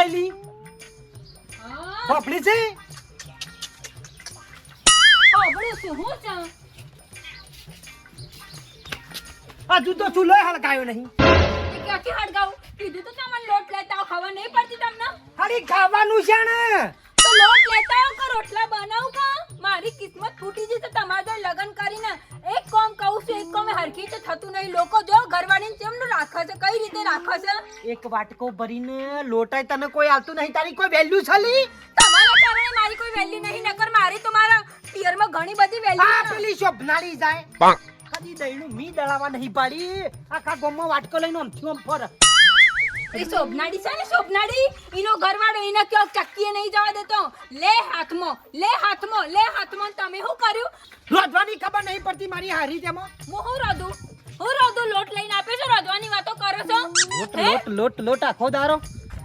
આઈલી ફોફડી છે હજુ તો ચૂલો હળગાયો નહીં ક્યાંથી હળગાવું કીધું તો તમને લોટ લેતા આવો ખબર નહીં પડતી તમને અરે ખાવાનું છે ને તો લોટ લેતા આવો કે રોટલા બનાવું કા મારી કિસ્મત ફૂટી જશે તમારે તો લગન કરીને એક કામ કહું છું એક કામ હરખી તો થતું નહીં લોકો જો ઘરવાળીને કેમનું રાખે છે કઈ રીતે રાખે છે એક વાટકો ભરીને લોટાય તને કોઈ આવતું નહીં તારી કોઈ વેલ્યુ છલી તમારા કારણે મારી કોઈ વેલ્યુ નહીં નકર મારી તો મારા પિયરમાં ઘણી બધી વેલ્યુ આ પેલી શોભનાળી જાય કદી દઈનું મી દળાવા નહીં પાડી આખા ગામમાં વાટકો લઈને આમથી આમ ફર એ શોભનાડી છે ને શોભનાડી એનો ઘરવાળો એને ક્યાં ચક્કીએ નહીં જવા દેતો લે હાથમાં તમે શું કર્યું રોધવાની ખબર નહીં પડતી મારી હારી તેમાં હું રોધું લોટ લઈને આપે છો રોધવાની વાતો કરો છો લોટ આખો દારો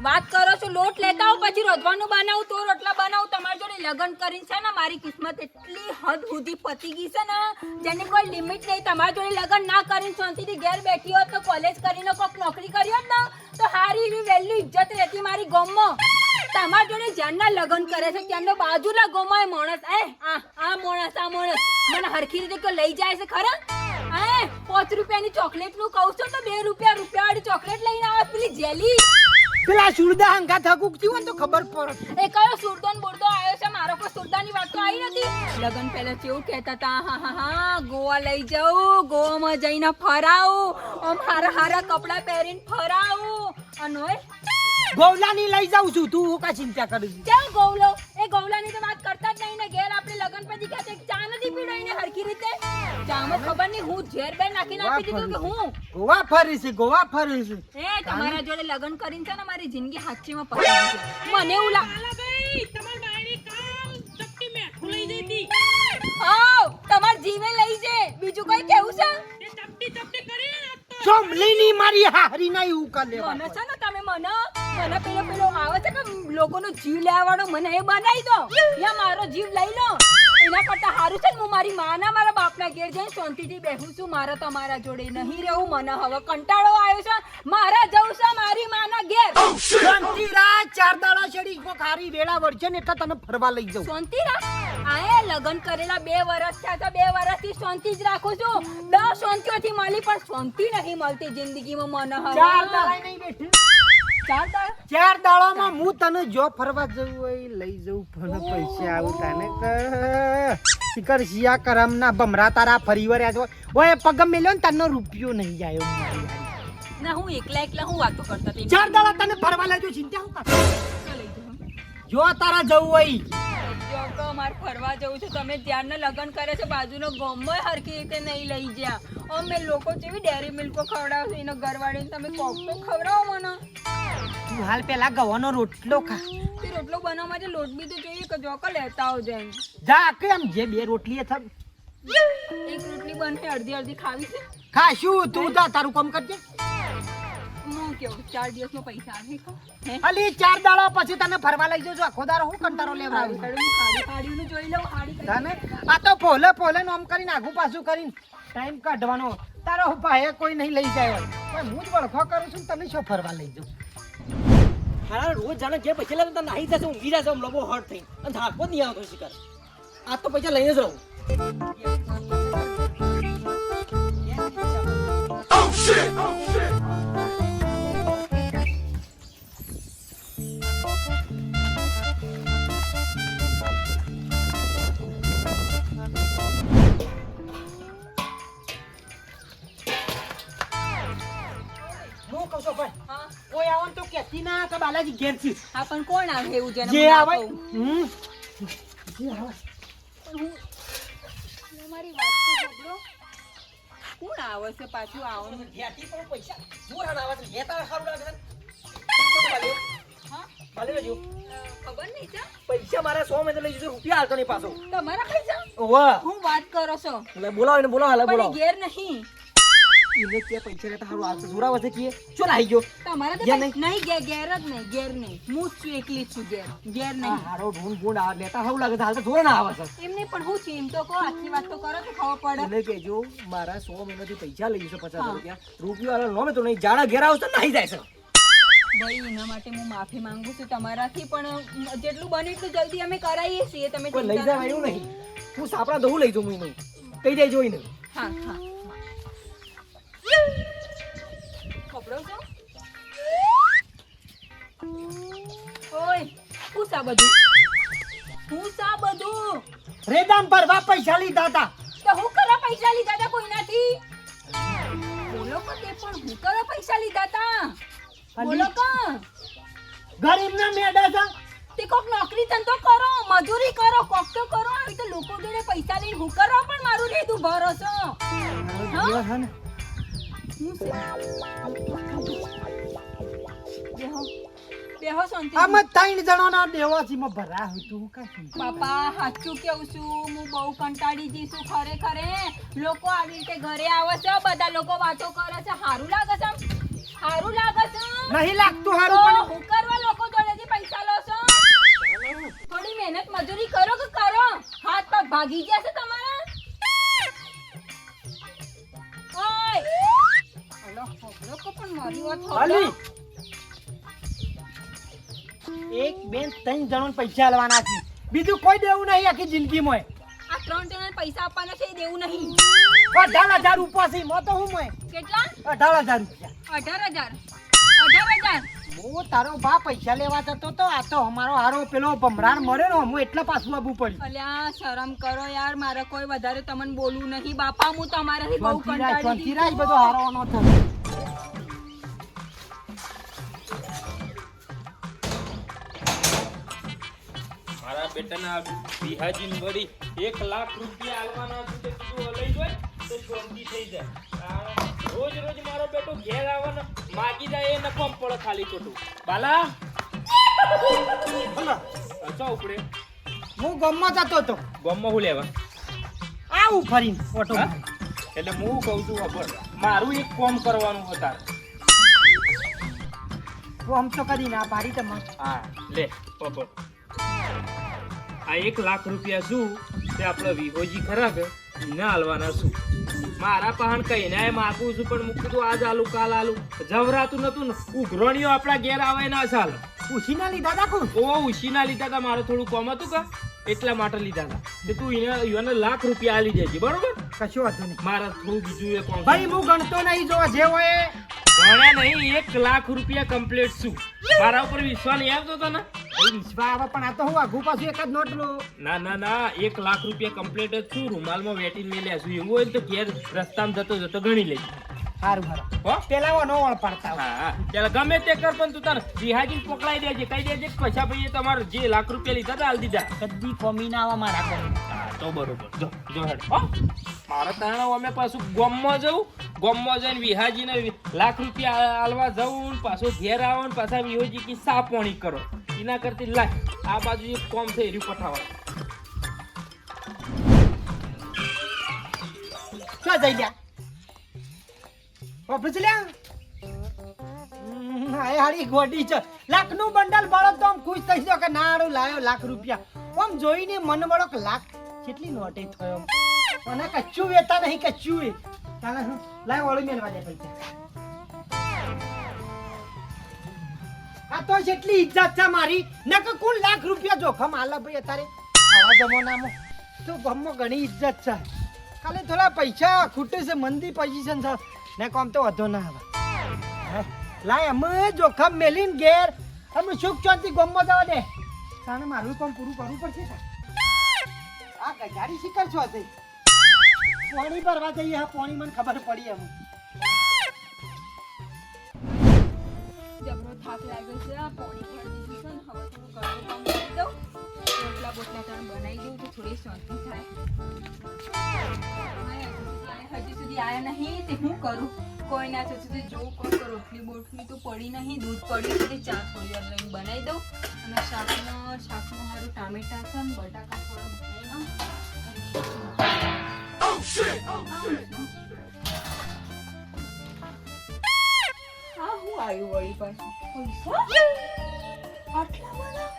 વાત કરો છો લોટ લેતા આવો પછી રોધવાનું બનાવું તો રોટલા બનાવું તમારી જોડે લગન કરીને છે ને મારી કિસ્મત એટલી હદ સુધી પતી ગઈ છે ને જેની કોઈ લિમિટ નહીં તમારી જોડે લગન ના કરીને શાંતિથી ઘેર બેઠી હોત તો કોલેજ કરીને કોઈક નોકરી કરી હોત ને તો સારી એવી વેલ્યુ ઇજ્જત રહેતી મારી ગામમાં તમારી જોડે જ્યારના લગન કરે છે ત્યાંનો બાજુના ગામમાં માણસ આ માણસ મને હરખી રીતે કોઈ લઈ જાય છે ખરા 5 રૂપિયાની ચોકલેટ નું કહું છું તો 2 રૂપિયાવાળી ચોકલેટ લઈને આવે પેલી જેલી પેલા સુરદા હંગા થકુક થયું તો ખબર પડે એ કયો સુરદોન બોરદો આવ્યો છે મારો કોઈ સુરદાની વાત તો આવી નથી લગન પહેલા કેવું કહેતા હતા હા ગોવા લઈ જાઉં ગોવામાં જઈને ફરાવું આમ હારા કપડા પહેરીને ફરાવું અનોય ગોવલાની લઈ જાઉં છું તું કા ચિંતા કરું છું ક્યાં ગોવલો એ ગોવલાની તો વાત કરતા જ નહીં ને ઘેર આપણે લગન પછી કહેતે ચા નથી પીડાઈને હરખી રીતે ચામાં ખબર નહીં હું ઝેર બે નાખીને આપી દીધું કે હું ગોવા ફરી છે એ તમારા જોડે લગન કરીને છે ને મારી જિંદગી હાચીમાં પડી ગઈ મને એવું લાગે તમાર બાયડી કામ ચપટી મે ખુલી જઈતી તમાર જીવે લઈ છે બીજું કોઈ કેવું છે એ ચપટી કરી ચોમલીની મારી હારી ના એવું કર લેવા મને છે ને તમે મને પેલો આવે છે કે લોકોનો જીવ લેવાનો મને એ બનાવી દો યા મારો જીવ લઈ લો એના કરતા સારું છે ને હું મારી માના મારા બાપના ઘેર જઈને શાંતિથી બેહું છું મારે તમારા જોડે નહીં રહેવું મને હવે કંટાળો આવ્યો છે મારા જવું છે મારી માના ઘેર શાંતિ રાત 4 દાડા છડી કો ખારી વેળા વળશે ને એટલે તને ફરવા લઈ જાઉં શાંતિ રાત આયા લગન કરેલા 2 વર્ષ થયા તો 2 વર્ષથી શાંતિ જ રાખું છું 10 શાંતિઓથી મળી પણ શાંતિ નહીં મળતી જિંદગીમાં મને હવે 4 દાડા નહીં બેઠી 4 દાડામાં હું તને જો ફરવા જવું હોય લઈ જવું પણ પૈસા આવું તને શિકર શિયા કરમ ના બમરા તારા ફરી વર્યા ઓય પગમ મેલ્યો ને તનો રૂપિયો નહીં જાય ના હું એકલા હું વાતો કરતા હતી 4 દાડા તને ફરવા લઈ જો ચિંતા હું કર જો તારા જવું હોય જો તો માર ફરવા જવું છે તમે ધ્યાન લગન કરે છે બાજુનો ગામમાં હરખી રીતે નહીં લઈ ગયા અમે લોકો જેવી ડેરી મિલ્કો ખવડાવશે એનો ઘરવાળીને તમે કોક તો ખવડાવો મને તું હાલ પેલા ગવાનો રોટલો ખા તે રોટલો બનાવવા માટે લોટ બી તો જોઈએ કે જો કે લેતા આવજો એમ જા કેમ જે 2 રોટલી થબ એક રોટલી બને અડધી ખાવી છે ખાશું તું જા તારું કામ કરજે હું કેવું 4 દિવસમાં પૈસા આવે હે અલી 4 દાડા પછી તને ફરવા લઈ જજો આખો દાડો હું કંટારો લેવડાવું હાડીનું જોઈ લઉં હાડી તને આ તો ફોલે નોમ કરીને આગુ પાછું કરીને ટાઈમ કાઢવાનો તારો ભાઈ કોઈ નહીં લઈ જાય પણ હું જ વળખો કરું છું તને શું ફરવા લઈ જાઉં હારા રોજ જાણે જે પૈસા લે તો નાહી જશે ઊંઘી જશે આમ લોકો હર્ટ થઈ અને થાકો જ નહીં આવતો શિકાર આ તો પૈસા લઈને જ રહું કોઈ આવન તો કેતી ના કે બાલાજી ઘેર છે હા પણ કોણ આવે એવું જેને જે આવે જે આવે મારી વાત તો સાંભળો કોણ આવે છે પાછું આવવાનું ઘેટી પણ પૈસા જોરા ના આવે છે ઘેતા ખાવ લાગે હા ભલે લેજો ખબર નહીં છે પૈસા મારા 100 માં લઈ જજો રૂપિયા હાલતો નહીં પાછો તમારા પૈસા વાહ હું વાત કરો છો એટલે બોલાવો ને બોલાવો હાલે પણ બોલાવો એ ઘેર નહીં એને કે પૈસા લેતા હારું હાલતો જોરા વસે કે ચો લાઈ ગયો તમારા તો ઘેર નહીં ઘેર નહીં હું જ છું એકલી જ છું ઘેર નહીં હારો ઢૂંઢ ગુંડ આ લેતા હારું લાગે હાલ તો જોરા ના આવે છે એમને પણ હું છું એમ તો કહો આખી વાત તો કરો તો ખબર પડે એને કહેજો મારા 100 મહિનાથી પૈસા લઈ જશે 50 રૂપિયા રૂપિયો હાલ નો મે તો નહીં જાડા ઘેર આવશે નાહી જાય છે ભાઈ એના માટે હું માફી માંગુ છું તમારાથી, પણ જેટલું બને એટલું જલ્દી અમે કરાવીએ છીએ. તમે કોઈ લઈ ચિંતા જાય ના એવું નહીં. હું સાપડા દઉં લઈ જાઉં હું કઈ જાય જોઈને. હા હા ખબરો છો ઓય હું સા બધું રેદામ ભરવા પૈસા લીધા હતા. તો હું કરવા પૈસા લીધા હતા કોઈનાથી? બોલો કે તે પણ હું કરવા પૈસા લીધા હતા? બોલો કે ગરીબના મેડા છે. તે કોક નોકરી ધંધો કરો, મજૂરી કરો, કોક તો કરો. આવી તો લોકો જોડે પૈસા લઈને હું કરવા પણ મારું લીધું ભરોસો. જીવન છે ને. હું છે? બેહો શાંતિ. આમાં 3 જણાના દેવાસીમાં ભરા હતું કાંઈ. બાપા સાચું કેવું છું, હું બહુ કંટાળી જઈ છું ખરેખર. લોકો આવી રીતે ઘરે આવે છે, બધા લોકો વાતો કરે છે. સારું લાગે છે? સારું લાગે છે? નહીં લાગતું હારું તો પણ હું કરવા લોકો જોડેથી પૈસા લો છો? થોડી મહેનત મજૂરી કરો કે કરો? હાથ પગ ભાગી ગયા છે તમારા? ઓય હલો લોકો પણ મારી વાત હાલી. સાંભળો. એક બેન 3 જણાને પૈસા આલવાના છે. બીજું કોઈ દેવું નહીં આખી જિંદગીમાં. આ 3 જણાને પૈસા આપવાના છે એ દેવું નહીં. 18,000 રૂપિયા છે. મો તો હું મોય કેટલા? 18,000 રૂપિયા. 18,000. 18,000. હું તારો બા પૈસા લેવા જતો તો આ તો અમારો હારો પેલો ભમરાણ મળ્યો ને હું એટલે પાછું આવવું પડ્યું. અલ્યા શરમ કરો યાર, મારે કોઈ વધારે તમને બોલવું નહીં બાપા. હું તમારાથી બહુ કંટાળી શાંતિ રાખ, ગઈ બધો છું. હારો નો થયો. મારા બેટાના વિહાજીન વળી 1 લાખ રૂપિયા આલવાના હતું તે કીધું લઈ જોય તો શાંતિ થઈ જાય. રોજ રોજ મારો બેટો ઘેર આવે ને માગી જાય એ નફમ પડે ખાલી ખોટું. બાલા બોલો. અચો ઉપડે હું ગામમાં જતો હતો. ગમમાં હું લેવા આવું ફરીને ઓટો હા? એટલે હું કહું છું ખબર મારું એક કામ કરવાનું હતા. હું આમ તો કરીને આ પાડી તમારે. હા લે પકડ. આ 1 લાખ રૂપિયા શું તે આપણે વિહોજી ખરા કે એને આલવાના શું. મારા પહાણ કહીને માગું છું પણ મૂકી દઉં આજ આલુ કાલ આલુ જવરાતું નતું ને. ઉઘરણીઓ આપણા ઘેર આવે ના ચાલે. ઉછીના લીધા રાખું. તો ઉછીના લીધા હતા, મારે થોડું કોમ હતું કા એટલા માટે લીધા હતા. તે તું એને લાખ રૂપિયા આલી દેજે બરોબર. કશું વાંધો નહીં. મારે થોડું બીજું એ કોમ ભાઈ હું ગણતો નહીં, જો જે હોય એ. ગણ્યા નહીં 1 લાખ રૂપિયા કમ્પ્લીટ શું. મારા ઉપર વિશ્વાસ નહીં આવતો હતો ને. ભાઈ વિશ્વા આવે પણ આ તો હું આઘું પાછું એક જ નોટ લો. ના 1 લાખ રૂપિયા કમ્પ્લીટ જ છું. રૂમાલમાં વેટીને મેં લેશું એવું હોય ને તો ઘેર રસ્તામાં જતો ગણી લેજો. સારું સારું. હો પેલા નો ઓળપાડતા હોય. હા ચાલ ગમે તે કર પણ તું તાર વિહાજી પકડાઈ દેજે, કહી દેજે કે પૈસા ભાઈએ તમારે જે લાખ રૂપિયા લીધા હતા આલી દીધા. કદી કોમી ના આવે મારા પર. હા તો બરોબર જો હેડ હો. મારા તાણા અમે પાછું ગામમાં જવું, ગામમાં જઈને વિહાજીને લાખ રૂપિયા આલવા જવું, પાછો ઘેર આવો ને પાછા વિહોજી કી સા પાણી કરો. એના કરતી લાય આ બાજુ એક કોમ છે એર્યું પઠાવા. શું જઈ ગયા ઓફિસ લ્યા. આ હારી ગોડી છે. લાખનું બંડલ બળો તો આમ ખુશ થઈ ગયો કે ના હારું લાયો લાખ રૂપિયા. આમ જોઈને મન વળો કે લાખ કેટલી નોટે થયો. અને કચ્ચું વેતા નહીં કચ્ચું એ. ચાલે હું લાય ઓળી મેલવા દે પૈસા. આ તો જેટલી ઇજ્જત છે મારી નક કુલ લાખ રૂપિયા જોખમ આલા ભાઈ અત્યારે આવા જમાનામાં તો ગામમાં ઘણી ઇજ્જત છે. ખાલી થોડા પૈસા ખૂટે છે, મંદી પોઝિશન છે ને કોમ તો વધો ના આવે. લાય અમે જોખમ મેલીને ઘેર અમે સુખ શાંતિ ગામમાં જવા દે. તાણે મારું કામ પૂરું કરવું પડશે. આ ગજારી શિકાર છો હતી પાણી ભરવા જઈએ. હા પાણી મને ખબર પડી એમ. જબરો થાક લાગ્યો છે. આ પોણી ભરી દીધું છે ને હવે થોડું ઘરનું કામ કરી દઉં. રોટલા બોટલા તાણ બનાવી દઉં તો થોડી શાંતિ થાય. હજી સુધી આયા નહીં તે હું કરું? કોઈ ના તો સુધી જોઉં કોઈ રોટલી બોટલી તો પડી નહીં, દૂધ પડ્યું છે ચા થોડી વાર લઈને બનાવી દઉં. અને શાકમાં સારું ટામેટા છે ને બટાકા થોડા બનાવી દઉં. હા હું આવ્યું વળી પાછું પૈસા આટલા બધા.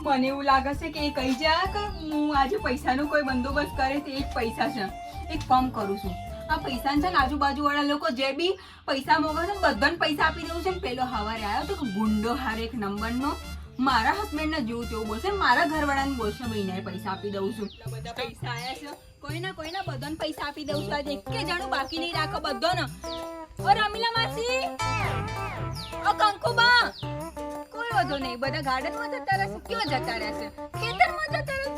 મને એવું લાગે છે કે એ કહી જા કે હું આજે પૈસાનો કોઈ બંદોબસ્ત કરે તે જ પૈસા છે. એક કામ કરું છું, આ પૈસા છે ને આજુબાજુ વાળા લોકો જે બી પૈસા મોગે છે ને બધાને પૈસા આપી દઉં છે ને પેલો હવારે આવ્યો તો કે ગુંડો હારે એક નંબરનો મારા હસબન્ડને જેવું તેવું બોલશે મારા ઘરવાળાને બોલશે મહિને પૈસા આપી દઉં છું બધા પૈસા આયા છે કોઈના બધાને પૈસા આપી દઉં છું આજે એકે જણું બાકી નહીં રાખો બધાને ઓ રમીલા માસી ઓ કંકુબા કોઈ વાંધો નહીં બધા ગાર્ડનમાં જતા રહેશે કેવા જતા રહેશે ખેતરમાં જતા રહેશે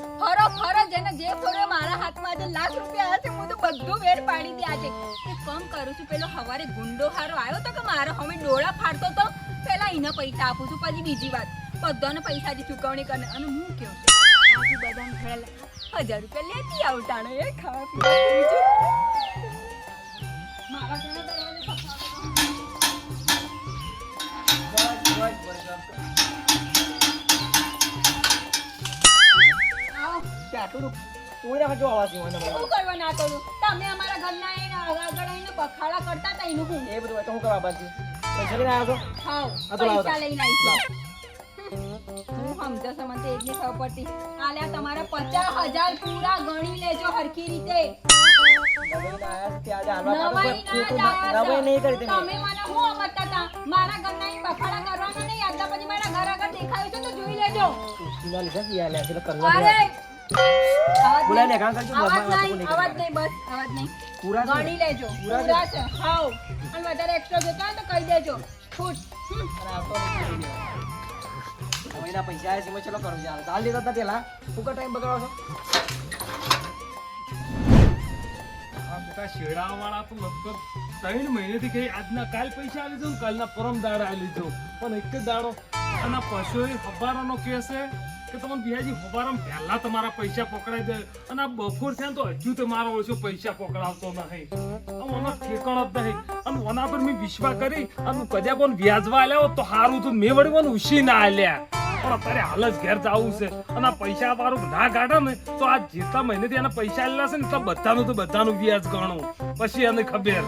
ફરો જેને જે ફરો મારા હાથમાં આજે લાખ રૂપિયા આવ્યા છે હું તો બધું વેર પાડી દે આજે એક કામ કરું છું પેલો હવારે ગુંડો હારો આવ્યો તો કે મારો હવે ડોળા ફાડતો તો પેલા એને પૈસા આપું છું પછી બીજી વાત બધાને પૈસાની ચૂકવણી કરે અને હું કેવું આજુ બધાને ઘરે 1000 રૂપિયા લેતી આવતાણે એ ખાવા પીવા બીજું મારા ઘરે દરવાજે શું કરવા ના કરું તમે અમારા ઘરના આગળ આવીને બખાડા કરતા હતા એનું હું એ બધું તો હું કરવા બાજુ પૈસા લઈને આવ્યો છો હાઉ આ તો લાવો પૈસા લઈને આવી હું સમજો છો મને એક ની ખબર પડતી આલ્યા તમારા 50,000 પૂરા ગણી લેજો હરખી રીતે નવાઈ નહીં કરી તમે મને હું બતાતા હતા મારા ઘરના ઈ બખાડા કરવાનો નહીં આટલા પછી મારા ઘર આગળ દેખાયું છે તો જોઈ લેજો અરે બોલાય ને કામ કરજો અવાજ નહીં બસ અવાજ નહીં પૂરા ગણી લેજો પૂરા છે હાઉ અને વધારે એક્સ્ટ્રા જોતા હોય તો કહી દેજો ફૂટ મહિના પૈસા આવે છે મેં ચલો કરું ચાલ ચાલ દેતા પેલા ફૂકા ટાઈમ બગાડો છો આ બેટા શેડાવાળા તો લગભગ 3 મહિનેથી કઈ આજના કાલ પૈસા આવી જાવ કાલના પરમ દાડા આવી જાવ પણ એક જ દાડો અને પશુએ હબારાનો કેસ છે કે તમને બિહાજી હબારામ પહેલા તમારા પૈસા પકડાઈ દે અને આ બફોર થયા તો હજુ તે મારો ઓછો પૈસા પકડાવતો નહીં આનો ઠેકાણો જ નહીં અને ઓના પર મેં વિશ્વાસ કરી અને કદ્યા પણ વ્યાજવા આલ્યા તો સારું હતું મેં વળી મને ઉછી ના આલ્યા પણ અત્યારે હાલ જ ઘેર જવું છે અને આ પૈસા વાળું ના કાઢે ને તો આ જેટલા મહિનેથી એના પૈસા આલેલા છે ને તો બધાનું વ્યાજ ગણું પછી એને ખબર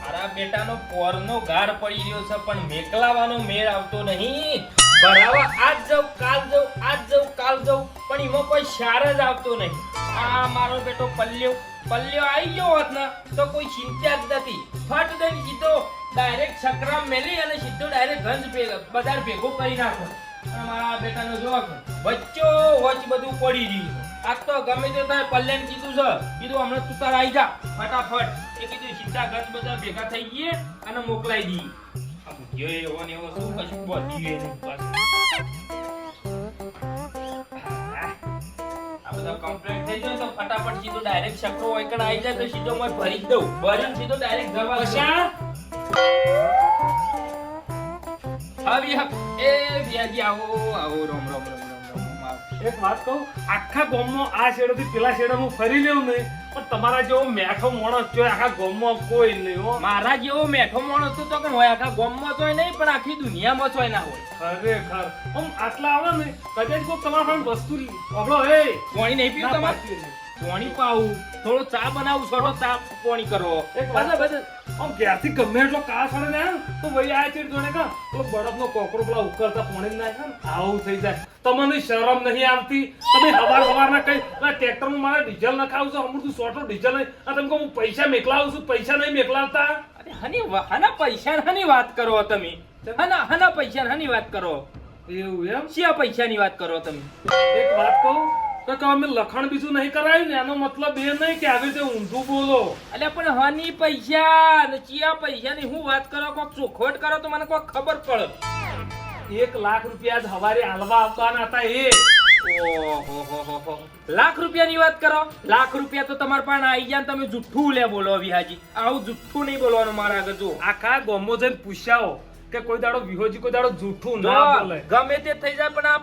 મારા બેટાનો પોરનો ગાર પડી રહ્યો છે પણ મેકલાવાનો મેળ આવતો નહીં ભરાવા આજ જાઉં કાલ જાઉં પણ એમાં કોઈ શાર જ આવતો નહીં આ મારો બેટો પલ્લ્યો આવી ગયો હોત ને તો કોઈ ચિંતા જ નથી ફટ દઈને સીધો ડાયરેક્ટ સકરામ મેલી અને સીધો ડાયરેક્ટ બજાર ભેગો કરી નાખો અને મારા બેટાનો જોવા વચ્ચો વચ બધું પડી રહ્યું આજ તો ગમે તે થાય પલ્લેને કીધું છે કીધું હમણાં તું તાર આવી જા ફટાફટ એ કીધું સીધા ઘર બધા ભેગા થઈ ગયે અને મોકલાઈ દઈએ આ ભૂખ્યો એવો ને એવો શું કશું બધી નહીં બસ આ બધા કમ્પ્લીટ થઈ જાય તો ફટાફટ સીધો ડાયરેક્ટ શકરો વાયકડ આવી જાય તો સીધો મેં ભરી દઉં ભરીને સીધો ડાયરેક્ટ જવા પૈસા આવી એ વ્યાજી આવો રોમ એક વાત કહું આખા ગામનો આ શેડોથી પેલા શેડો હું ફરી લેવું નહીં પણ તમારા જેવો મેઠો માણસ જો આખા ગામમાં કોઈ નહીં હો મારા જેવો મેઠો માણસ તો કે હોય આખા ગામમાં તો નહીં પણ આખી દુનિયામાં તો ના હોય ખરેખર આમ આટલા આવે ને કદાચ કોઈ તમારા પાસે વસ્તુ આપણો હે પાણી નહીં પીવું તમારે પાણી પાવું થોડો ચા બનાવું થોડો ચા પાણી કરો એક વાત આમ ઘેરથી ગમે એટલો કાસ પડે ને તો ભાઈ આ ચીડ જોડે કા પેલો બરફનો કોકરો પેલા ઉકળતા પાણી નાખે ને આવું થઈ જાય તમને શરમ નહીં આવતી તમે હવારના કઈ ટ્રેક્ટરમાં મારે ડીઝલ નખાવું છું અમુક સોટો ડીઝલ નહીં આ તમે કહું હું પૈસા મેકલાવું છું પૈસા નહીં મેકલાવતા અરે હના પૈસાની વાત કરો તમે હના પૈસાની વાત કરો એવું એમ શિયા પૈસાની વાત કરો તમે એક વાત કહું તો અમે લખણ બીજું નહીં કરાયું ને એનો મતલબ એ નહીં કે આવી રીતે ઊંધું બોલો અલ્યા પણ હની પૈસા ને ચિયા પૈસાની હું વાત કરો કોક ચોખવટ કરો તો મને કોક ખબર પડે 1 લાખ રૂપિયા જ હવારે હાલવા આવવાના હતા એ ઓહો લાખ રૂપિયાની વાત કરો લાખ રૂપિયા તો તમારા પાસે આવી જાય તમે જુઠ્ઠું લે બોલો વિહાજી આવું જુઠ્ઠું નહીં બોલવાનું મારા આગળ જો આખા ગામમાં જઈને પૂછ્યાઓ કે કોઈ દાડો વિહોજી કોઈ દાડો જૂઠું ના બોલે ગમે તે થઈ જાય પણ આ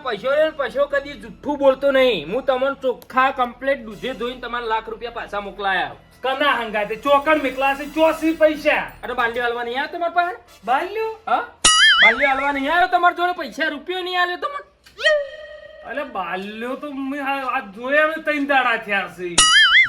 પૈસો કદી જુઠ્ઠું બોલતો નહીં હું તમને ચોખ્ખા કમ્પ્લીટ દૂધે ધોઈને તમારા લાખ રૂપિયા પાછા મોકલાયા કના હંગાતે ચોકડ મેકલા છે 84 પૈસા અરે બાલ્યો હાલવા નહીં આવ્યો તમારા પાસે બાલ્યો હા બાલ્યો હાલવા નહીં આવ્યો તમારા જોડે પૈસા રૂપિયો નહીં આવ્યો તમને અલે બાલ્યો તો મેં આ જોયા ને 3 દાડા થયા છે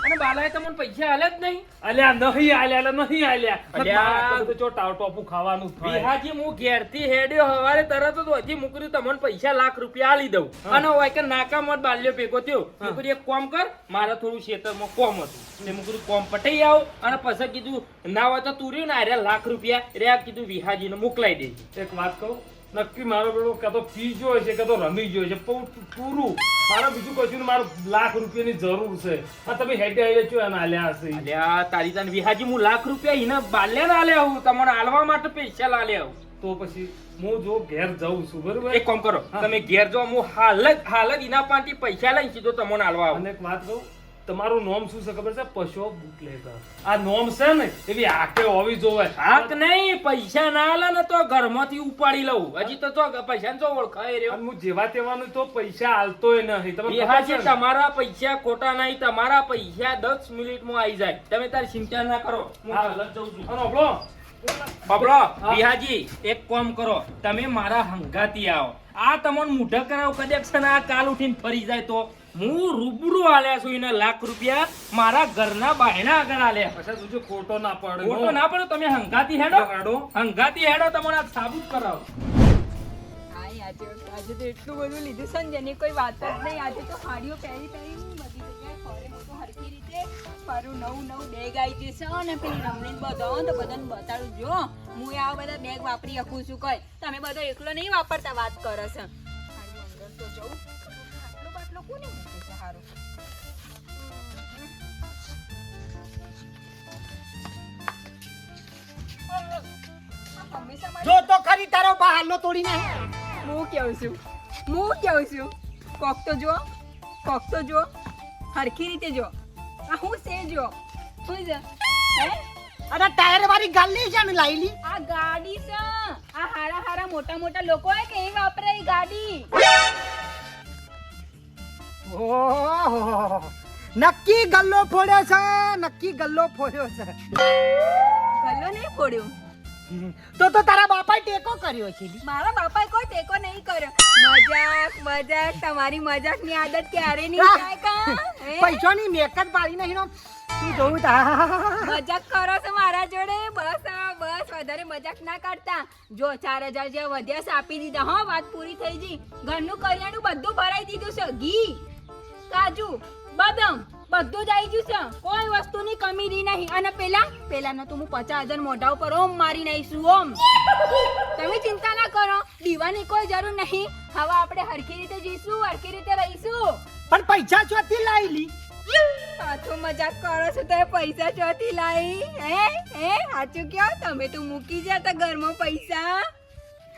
અને બાલાએ તમને પૈસા આલ્યા જ નહીં. અલ્યા નહીં આલ્યા નહીં આલ્યા અલ્યા. તો જો ટોપું ખાવાનું થાય વિહાજી હું ઘેરથી હેડ્યો હવારે તરત જ હજી મુકરી તમને પૈસા લાખ રૂપિયા આલી દઉં અને હોય કે નાકામાં જ બાલ્યો ભેગો થયો મુકરી એક કામ કર મારે થોડું ખેતરમાં કોમ હતું તે મુકરી કોમ પટાઈ આવો અને પછી કીધું ના હોય તો તું રહ્યું ને આર્યા લાખ રૂપિયા રે કીધું વિહાજીને મોકલાઈ દેજે. એક વાત કહું નક્કી મારો બેટો કાં તો પી જોય છે કાં તો રમી જોય છે પૂરું મારે બીજું કશું નહીં, મારે લાખ રૂપિયાની જરૂર છે. આ તમે હેડે હેડે છો એને આલ્યા હશે અલ્યા તારી તને વિહાજી હું લાખ રૂપિયા એને બાલ્યા ના આલ્યા હું તમને આલવા માટે પૈસા લાલ્યા હું. તો પછી હું જો ઘેર જાઉં છું બરોબર. એક કામ કરો તમે ઘેર જો હું હાલ જ એના પાસેથી પૈસા લઈને સીધો તમને આલવા આવું. અને એક વાત કહું તમારું નામ શું છે ખબર છે? પશુ બુટલેગર. આ નામ છે ને એવી આંખે હોવી જોવે. હાક નહીં પૈસા ના આલે ને તો ઘરમાંથી ઉપાડી લઉં. હજી તો જો પૈસા ને જો ઓળખાય રહ્યો. અને હું જેવા તેવાનું તો પૈસા આલતોય નહીં. તમને ખબર વિહાજી છે ને? તમારા પૈસા ખોટા નહીં, તમારા પૈસા 10 મિનિટમાં આવી જાય. તમે તારી ચિંતા ના કરો. હું હા. હાલ જ જઉં છું. અને આપણો બાબલો વિહાજી એક કામ કરો તમે મારા હંગાતી આવો. આ તમને મૂઢા કરાવ કદાચ છે ને આ કાલ ઉઠીને ફરી જાય તો હું રૂબરૂ આલ્યા છું એને લાખ રૂપિયા મારા ઘરના બાયણા આગળ આલ્યા. પછી તું ખોટો ના પડે. ખોટો ના પડે તમે હંગાતી હેડો હેડો. હંગાતી હેડો તમને આ સાબુત કરાવો. આજે તો એટલું બધું લીધું છે ને જેની કોઈ વાત જ નહીં. આજે તો સાડીઓ પહેરી બધી જગ્યાએ ફરે. હું તો હરખી રીતે મારું નવું બેગ આવી જશે ને પેલી રમણીને બધાને તો બધાને બતાડું જો હું આ બધા બેગ વાપરી શકું છું. કઈ તમે બધો એકલો નહીં વાપરતા વાત કરે છે. સાડી અંદર તો જવું આટલો બાટલો કોને મૂકે છે સારું. હંમેશા જો તો ખરી તારો બા હાલો તોડી નાખે. હું કેવું છું કોક તો જો હરખી રીતે જો આ હું છે જો શું છે હે અરે ટાયર વાળી ગાડી છે ને લાઈલી. આ ગાડી છે આ હારા મોટા લોકો હે કે એ વાપરે એ ગાડી. ઓહો નક્કી ગલ્લો ફોડ્યો છે, નક્કી ગલ્લો ફોડ્યો છે. ગલ્લો નહીં ફોડ્યું તો તારા બાપાએ ટેકો કર્યો છે. મારા બાપાએ કોઈ ટેકો નહીં કર્યો. મજાક તમારી મજાકની આદત ક્યારે નહીં જાય કા હે? પૈસાની મેકત પાડી નહીં નો તું જોઉં તા. મજાક કરો છો મારા જોડે? બસ વધારે મજાક ના કરતા. જો 4000 જે વધ્યા છે આપી દીધા. હો વાત પૂરી થઈ ગઈ. ઘરનું કરિયાણું બધું ભરાઈ દીધું છે. ઘી કાજુ બદામ બધું જ આવી ગયું છે. કોઈ વસ્તુની કમી રહી નહીં. અને પેલાનો તો હું 50,000 મોઢા ઉપર ઓમ મારી નાખીશું ઓમ. તમે ચિંતા ના કરો, દીવાની કોઈ જરૂર નહીં. હવે આપણે હરખી રીતે જીશું, હરખી રીતે રહીશું. પણ પૈસા ચોથી લાઈલી. પાછો મજાક કરો છો તો પૈસા ચોથી લાવી હે સાચું કયો? તમે તો મૂકી જતા ઘરમાં પૈસા.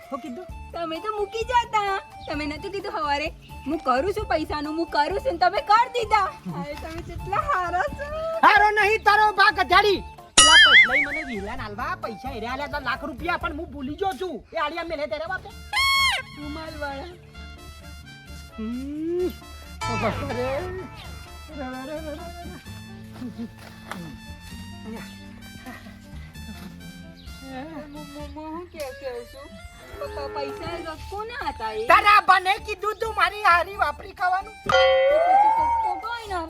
શું કીધું? તમે તો મૂકી જતા. તમે નતું કીધું સવારે હું કરું છું પૈસાનું, હું કરું છું ને તમે કરી દીધા. અરે તમે કેટલા હારા છો. હારો નહીં તારો બા ગધાડી. પેલા પૈસા મને વિલા નાલવા પૈસા હેરે આલ્યા હતા લાખ રૂપિયા પણ હું ભૂલી ગયો છું. એ આલિયા મેલે તેરા બાપે. રૂમાલ વાળા હું કેવું છું પૈસા કોને હતા એ? તારા બને કીધું તું મારી હારી વાપરી ખાવાનું. કોઈ ના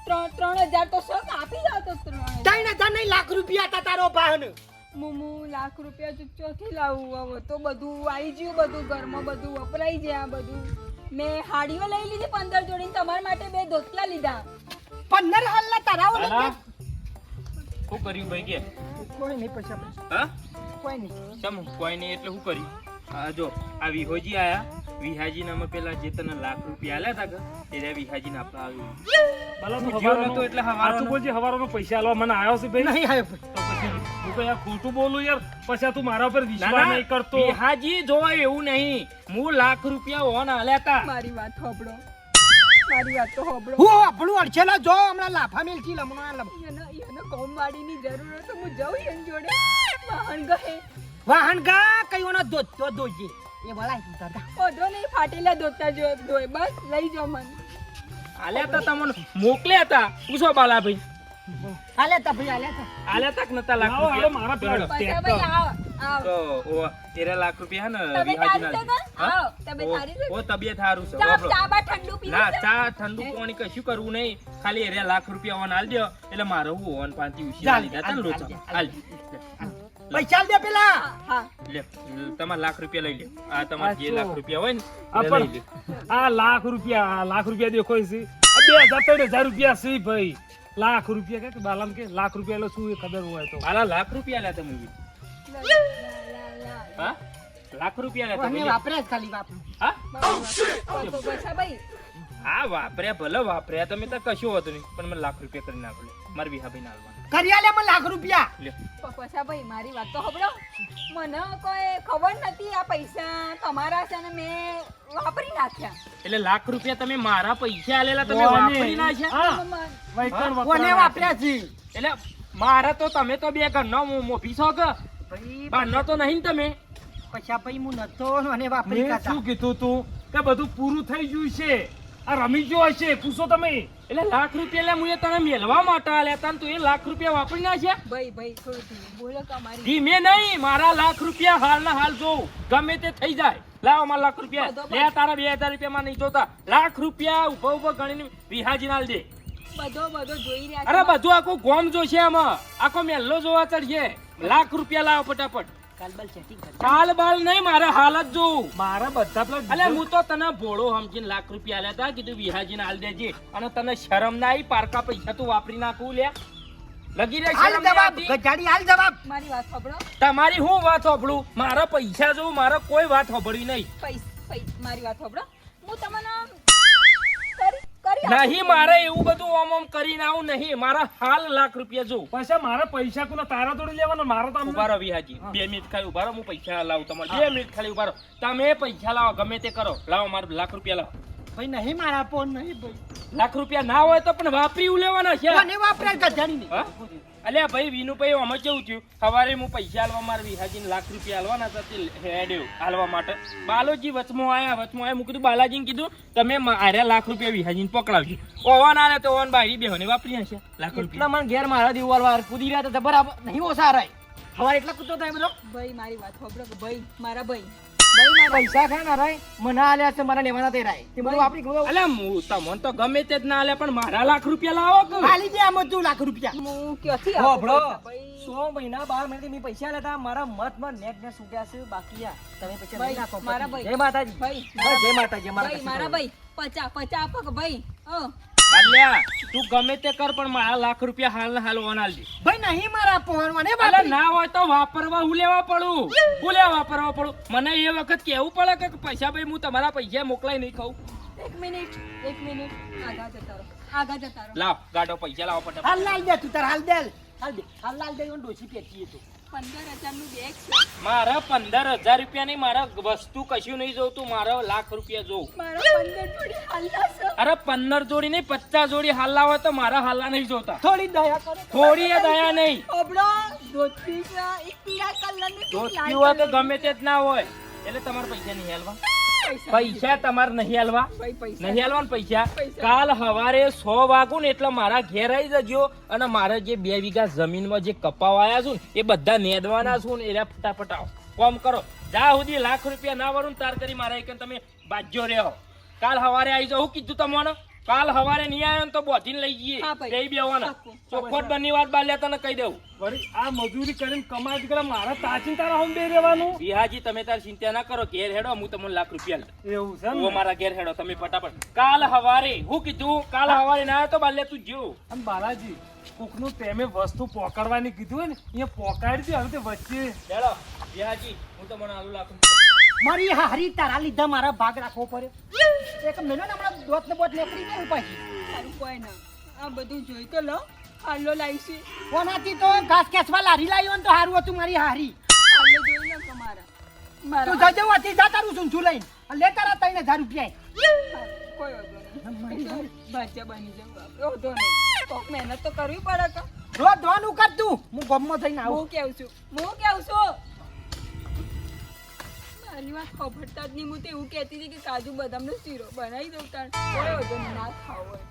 3,000 તો શોખ આપી જાવ તો 3,000. 3,000 નહીં લાખ રૂપિયા હતા તારો ભાન. હું લાખ રૂપિયા ચોથી લાવું. હવે તો બધું આવી ગયું, બધું ઘરમાં બધું વપરાઈ ગયા. બધું મેં હાડીઓ લઈ લીધી 15 જોડી. તમારા માટે 2 ધોતિયા લીધા. 15 હાલના તારા ઓલે અલા, શું કર્યું ભાઈ કે કોઈ નહીં પૈસા હા કોઈ નહીં. ચમ કોઈ નહીં એટલે શું કર્યું? આ જો આ વિહોજી આયા. વિહાજી નામે પેલા જે તને લાખ રૂપિયા આલ્યા હતા કે એટલે વિહાજી ને આપવા આવ્યું. ભલા તો હું હવારનો- જ્યો નતો એટલે હવારનો- સાચું બોલજે, હવારનો પૈસા આલવા મને આવ્યો છે ભાઈ. નહીં આવ્યો. તો પછી હું કઈ આ ખોટું બોલું યાર? પછી આ તું મારા ઉપર ના, વિશ્વાસ ના, નહીં કરતો. વિહાજી જોવા એવું નહીં. હું લાખ રૂપિયા ઓન આલ્યા હતા. મારી વાત હોબળો, મારી વાત તો હોબળો. હું આપણું અડછેલો જો હમણાં લાફા મેલથી લમણો લમ. એને કોમવાડીની જરૂર હોય તો હું જાઉં એની જોડે. વાહન ગહે વાહન ગા કઈઓનો દોતો દોજે એ બળાય તું દાદા. ઓઢો નહીં, ફાટેલા ધોતા જોય. બસ લઈ જાઓ મને. આલ્યા હતા તમને મોકલ્યા હતા. પૂછો બાલાભાઈ હાલે તા ભાઈ હાલે તા. આલ્યા તક નતા લાખ આવો, આવો, રૂપિયા. મારા પેલા બરાબર. પૈસા ટ્રેક્ટર. ભાઈ આવ. તો ઓ તેરા લાખ રૂપિયા હે ને તબિયત વિહાજી સારી છે ના કાં? આવ, તબિયત સારી છે? ઓ તબિયત સારું છે ચા વાપરો. ચા બા ઠંડુ પીવું ના છે? ચા ઠંડુ પાણી કશું કરવું નહીં ખાલી એરિયા લાખ રૂપિયા ઓન આલ દો એટલે મારે હું ઓન પાંચથી ઉછી ચાલ, લીધા તને હાલ, લોચા હાલ, હાલ પૈસા દે પેલા હા, હા. લે તમારા લાખ રૂપિયા લઈ લે આ તમારા જે આ લાખ શું? રૂપિયા હોય ને આ એ લઈ લે પણ આ લાખ રૂપિયા દેખો છે. આ 2000 રૂપિયા છે ભાઈ. લાખ રૂપિયા કે બાલામ કે લાખ રૂપિયા એટલે શું એ ખબર હોય તો. મારા લાખ રૂપિયા લે તમે લા, લા, લા. હા લાખ રૂપિયા લે અને તમે વાપરે જ ખાલી વાપરે હા પૈસા ભાઈ હા વાપર્યા ભલે વાપર્યા તમે તો કશું હોતું નહીં પણ મને લાખ રૂપિયા કરી નાખો લે મારા વિહાભાઈ ના હાલવાના કરી આલે મને લાખ રૂપિયા લે પૈસા ભાઈ મારી વાત તો સાંભળો મને કોઈ ખબર નથી આ પૈસા તમારા છે ને મેં વાપરી નાખ્યા એટલે લાખ રૂપિયા તમે મારા પૈસા આલેલા તમે કોને? વાપરી નાખ્યા હા, વૈકણ કોને વપરાય. વાપર્યા છે એટલે મારા તો તમે તો બે ઘરનો મોભી છો કે ભાઈ બહારનો તો નહીં ને તમે પૈસા ભાઈ હું નતો અને વાપરી મેં કાઢા શું કીધું તું કે બધું પૂરું થઈ ગયું છે. આ રમી ગયો હશે પૂછો તમે. એટલે લાખ રૂપિયા લે મુએ તને મેલવા માટે આલ્યા તા ને તું એ લાખ રૂપિયા વાપરી નાખ્યા ભાઈ થોડું ધીમું બોલો કે અમારી ધીમે નહીં મારા લાખ રૂપિયા હાલના હાલ જોઉં ગમે તે થઈ જાય લાવો મારા લાખ રૂપિયા લે તારા 2000 રૂપિયા માં નહીં જોતા લાખ રૂપિયા ઉભો ઉભો ગણીને વિહાજી ના દે બધો જોઈ રહ્યા અરે છો. બધું આખું ગોમ જોશે આમાં આખો મેલ્લો જોવા ચડશે લાખ રૂપિયા લાવો ફટાફટ કાલબાલ સેટિંગ કરી કાલ બાલ નહીં મારે હાલ જ જોઉં મારા બધા પેલા અલે હું તો તને ભોળો સમજીને લાખ રૂપિયા આલ્યા તા કીધું વિહાજીને હાલ દેજે અને તને શરમ ના આવી પારકા પૈસા તું વાપરી નાખું લે લગી રે હાલ શરમ નહીં જવાબ આવતી? ગજાડી હાલ જવાબ મારી વાત સાંભળો તમારી હું વાત સાંભળું મારા પૈસા જોઉં મારે કોઈ વાત સાંભળવી નહીં મારી વાત સાંભળો હું તમને કરી નહીં મારે એવું બધું ઓમ ઓમ કરીને આવું નહીં મારા હાલ લાખ રૂપિયા જોઉં પૈસા મારા પૈસા કોના તારા જોડે લેવાના મારા તો ઉભા રહો વિહાજી 2 મિનિટ ખાલી ઉભા રહો હું પૈસા લાવું તમારે 2 મિનિટ ખાલી ઉભા રહો તમે પૈસા લાવો ગમે તે કરો લાવો મારે લાખ રૂપિયા લાવો ભાઈ નહીં મારા ફોન નહીં ભાઈ લાખ રૂપિયા ના હોય તો પણ વાપરી લેવાના છે કોને વાપરે ગજાડી નહીં હા? અલ્યા ભાઈ વિનુભાઈ આમાં કેવું થયું સવારે હું પૈસા આલવા મારા વિહાજીને લાખ રૂપિયા આલવાના હતા તે હેડ્યો આલવા માટે બાલોજી વચમાં આયા હું કીધું બાલાજીને કીધું તમે મારે લાખ રૂપિયા વિહાજીને પકડાવજો ઓવાન આલે તો ઓવાન બારી બેહોને વાપરી હશે લાખ એટલા રૂપિયા મને ઘેર મારા દીવાર વાર કૂદી રહ્યા તો બરાબર નહીં ઓછા રાય હવારે એટલા કૂદતો થાય બધો ભાઈ મારી વાત સાંભળો કે ભાઈ મારા ભાઈ પૈસા ખાય ના રાય મને આલ્યા છે મારા લેવાના તે રાય તે બધું વાપરી ગયો અલ્યા હું તમને તો ગમે તે જ ના આલે પણ મારા લાખ રૂપિયા લાવો કે હાલી દે આમ તું લાખ રૂપિયા હું ક્યાંથી હો આપું બ્રો પૈસા, ભાઈ? 100 મહિના 12 મહિનાથી મેં પૈસા લેતા મારા મત નેક ને સુટ્યા છે બાકી આ તમે પૈસા ભાઈ, લઈ નાખો મારા ભાઈ. જય માતાજી ભાઈ, બસ, જય માતાજી ભાઈ મારા ભાઈ પચા આપો કે ભાઈ અલ્યા તું ગમે તે કર પણ મારા લાખ રૂપિયા હાલ હાલ ઓન આલ દે ભાઈ નહીં મારા ફોન મને અલે વાપરી ના હોય તો વાપરવા હું લેવા વાપરવા પડું મને એ વખત કેવું પડે કે પૈસા ભાઈ હું તમારા પૈસા મોકલાઈ નહીં ખાઉં એક મિનિટ આગા જતા રહો લાવ ગાડો પૈસા લાવો ફટાફટ હાલ લાલ દે તું તાર હાલ દે હાલ લાલ દે ડોસી પેટીએ તો 15,000 નું બેગ છે મારે 15,000 રૂપિયા નહીં મારા વસ્તુ કશું નહીં જોતું મારે લાખ રૂપિયા જોઉં મારા 15 જોડી હાલના છે અરે 15 જોડી નહીં 50 જોડી હાલા હોય તો મારા હાલા નહીં જોતા થોડી દયા કરો થોડી એ દયા નહીં ઓબળો ધોતી છે એક પીળા કલરની ધોતી હોય તો ગમે તે જ ના હોય એટલે તમારે પૈસા નહીં હાલવા પૈસા તમારે નહીં હાલવા ભાઈ પૈસા નહીં હાલવાના પૈસા પૈસા. કાલ સવારે 100 વાગું ને એટલે મારા ઘેર આવી જજો અને મારે જે 2 વીઘા જમીનમાં જે કપાવાયા છું ને એ બધા નેદવાના છું ને એના ફટાફટ આવો કોમ કરો જ્યાં સુધી લાખ રૂપિયા ના વરું તાર કરી મારા એક તમે બાજ્યો રહ્યો કાલ સવારે આવી જાઓ હું કીધું તમને કાલ સવારે નહીં આવ્યો ને તો બોધીને લઈ જઈએ હા ભાઈ. જઈ બેવાના પાક્કું. ચોખવટ બની વાત બાર લેતા ને કહી દઉં વળી આ મજૂરી કરીને કમાઈ કરે મારા તાચીન તારા હોમ બે રહેવાનું વિહાજી તમે તાર ચિંતા ના કરો ઘેર હેડો હું તમને લાખ રૂપિયા લઉં એવું છે ઓ મારા ઘેર હેડો તમે ફટાફટ કાલ સવારે હું કીધું કાલ સવારે ના આવ્યો તો બાર લે તું જો અને બાલાજી કોકનું તેમે વસ્તુ પોકાડવાની કીધું હોય ને અહીંયા પોકાડી દે હવે તે વચ્ચે હેડો વિહાજી હું તમને આલુ લાખ રૂપિયા મારી હારી તારા લીધા મારા ભાગ રાખવો પડે એક મહિનો ને હમણાં દોત ને બોત નીકળી ગયું પાછી સારું કોઈ ના આ બધું જોઈ તો લો હાલો લાવીશી કોનાથી તો ઘાસ ખેંચવા લારી લાવ્યો ને તો હારું હતું મારી હારી હાલો જોઈ લો તમારા તું મારા જજો હતી જા તારું સૂંઠું લઈને અને લે તારા 3,000 રૂપિયા કોઈ વાંધો નહીં ભાજ્યા બની જવું આપણે વાંધો નહીં કોક મહેનત તો કરવી પડે કે રોજ ધોવાનું કર તું હું ગમમાં થઈને આવું હું કેવું છું મારી વાત ખબરતા જ નહીં હું તો એવું કહેતી હતી કે કાજુ બદામનો શીરો બનાવી દઉં તાણ કોઈ વાંધો નહીં ના ખાવ હોય